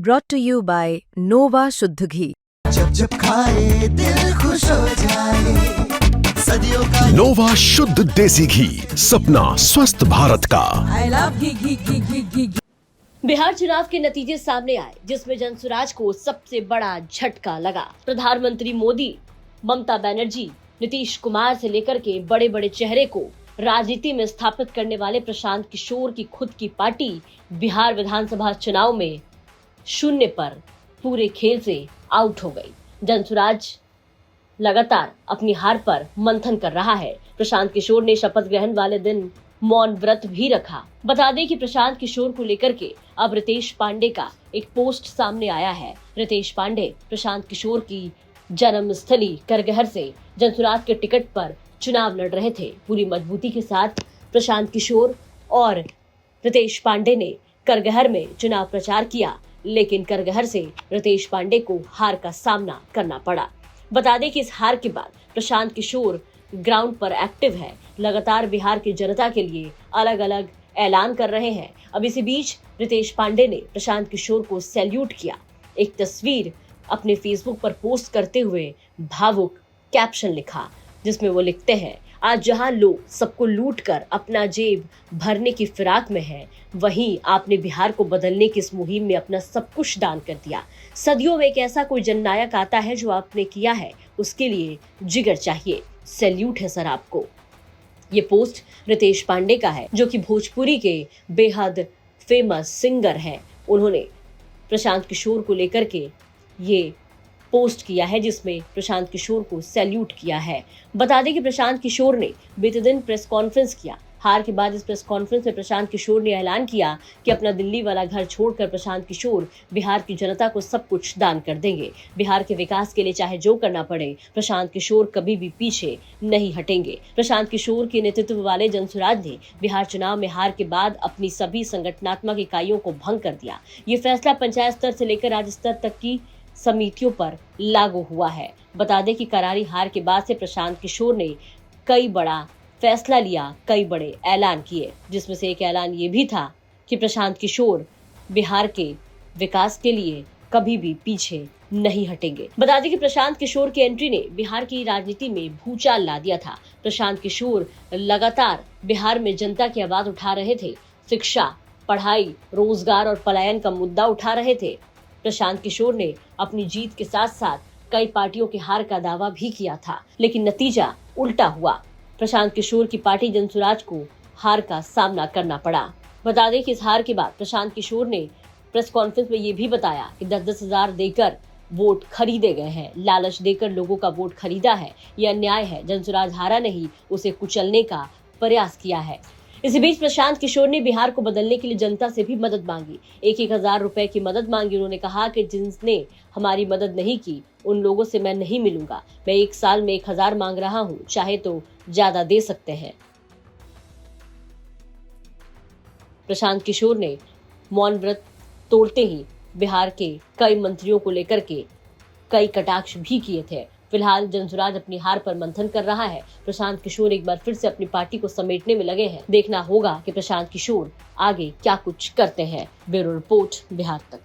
brought to you by Nova शुद्ध घी। जब जब खाए दिल खुश हो जाए, सदियों का नोवा शुद्ध देसी घी, सपना स्वस्थ भारत का। I love घी। बिहार चुनाव के नतीजे सामने आए, जिसमें जनसुराज को सबसे बड़ा झटका लगा। प्रधानमंत्री मोदी, ममता बनर्जी, नीतीश कुमार से लेकर के बड़े बड़े चेहरे को राजनीति में स्थापित करने वाले प्रशांत किशोर की खुद की पार्टी बिहार विधानसभा चुनाव में शून्य पर पूरे खेल से आउट हो गई। जनसुराज लगातार अपनी हार पर मंथन कर रहा है। प्रशांत किशोर ने शपथ ग्रहण वाले दिन मौन व्रत भी रखा। बता दें कि प्रशांत किशोर को लेकर के अब रितेश पांडे का एक पोस्ट सामने आया है। रितेश पांडे प्रशांत किशोर की जन्मस्थली करगहर से जनसुराज के टिकट पर चुनाव लड़ रहे थे। पूरी मजबूती के साथ प्रशांत किशोर और रितेश पांडे ने करगहर में चुनाव प्रचार किया, लेकिन करगहर से रितेश पांडे को हार का सामना करना पड़ा। बता दें कि इस हार के बाद प्रशांत किशोर ग्राउंड पर एक्टिव है, लगातार बिहार की जनता के लिए अलग अलग ऐलान कर रहे हैं। अब इसी बीच रितेश पांडे ने प्रशांत किशोर को सैल्यूट किया। एक तस्वीर अपने फेसबुक पर पोस्ट करते हुए भावुक कैप्शन लिखा, जिसमें वो लिखते हैं, आज जहां लोग सबको लूट कर अपना जेब भरने की फिराक में है, वहीं आपने बिहार को बदलने की इस मुहिम में अपना सब कुछ दान कर दिया। सदियों में एक ऐसा कोई जननायक आता है जो आपने किया है, उसके लिए जिगर चाहिए। सैल्यूट है सर आपको। ये पोस्ट रितेश पांडे का है, जो कि भोजपुरी के बेहद फेमस सिंगर हैं। उन्होंने प्रशांत किशोर को लेकर के ये पोस्ट किया है, जिसमें प्रशांत किशोर को सैल्यूट किया है। बता दें कि प्रशांत किशोर ने बीते दिन प्रेस कॉन्फ्रेंस किया। हार के बाद इस प्रेस कॉन्फ्रेंस में प्रशांत किशोर ने ऐलान किया कि अपना दिल्ली वाला घर छोड़कर प्रशांत किशोर बिहार की जनता को सब कुछ दान कर देंगे। बिहार के विकास के लिए चाहे जो करना पड़े, प्रशांत किशोर कभी भी पीछे नहीं हटेंगे। प्रशांत किशोर के नेतृत्व वाले जनसुराज ने बिहार चुनाव में हार के बाद अपनी सभी संगठनात्मक इकाइयों को भंग कर दिया। ये फैसला पंचायत स्तर से लेकर राज्य स्तर तक की समितियों पर लागू हुआ है। बता दें कि करारी हार के बाद से प्रशांत किशोर ने कई बड़ा फैसला लिया, कई बड़े ऐलान किए, जिसमें से एक ऐलान ये भी था कि प्रशांत किशोर बिहार के विकास के लिए कभी भी पीछे नहीं हटेंगे। बता दें कि प्रशांत किशोर की एंट्री ने बिहार की राजनीति में भूचाल ला दिया था। प्रशांत किशोर लगातार बिहार में जनता की आवाज उठा रहे थे। शिक्षा, पढ़ाई, रोजगार और पलायन का मुद्दा उठा रहे थे। प्रशांत किशोर ने अपनी जीत के साथ साथ कई पार्टियों के हार का दावा भी किया था, लेकिन नतीजा उल्टा हुआ। प्रशांत किशोर की पार्टी जनसुराज को हार का सामना करना पड़ा। बता दें कि इस हार के बाद प्रशांत किशोर ने प्रेस कॉन्फ्रेंस में ये भी बताया कि 10-10 हजार देकर वोट खरीदे गए हैं, लालच देकर लोगों का वोट खरीदा है, ये अन्याय है। जनसुराज हारा नहीं, उसे कुचलने का प्रयास किया है। इसी बीच प्रशांत किशोर ने बिहार को बदलने के लिए जनता से भी मदद मांगी। 1-1 हजार रुपए की मदद मांगी। उन्होंने कहा कि जिसने हमारी मदद नहीं की, उन लोगों से मैं नहीं मिलूंगा। मैं 1 साल में 1,000 मांग रहा हूं, चाहे तो ज्यादा दे सकते हैं। प्रशांत किशोर ने मौन व्रत तोड़ते ही बिहार के कई मंत्रियों को लेकर के कई कटाक्ष भी किए थे। फिलहाल जनसुराज अपनी हार पर मंथन कर रहा है। प्रशांत किशोर एक बार फिर से अपनी पार्टी को समेटने में लगे हैं। देखना होगा कि प्रशांत किशोर आगे क्या कुछ करते हैं। ब्यूरो रिपोर्ट, बिहार तक।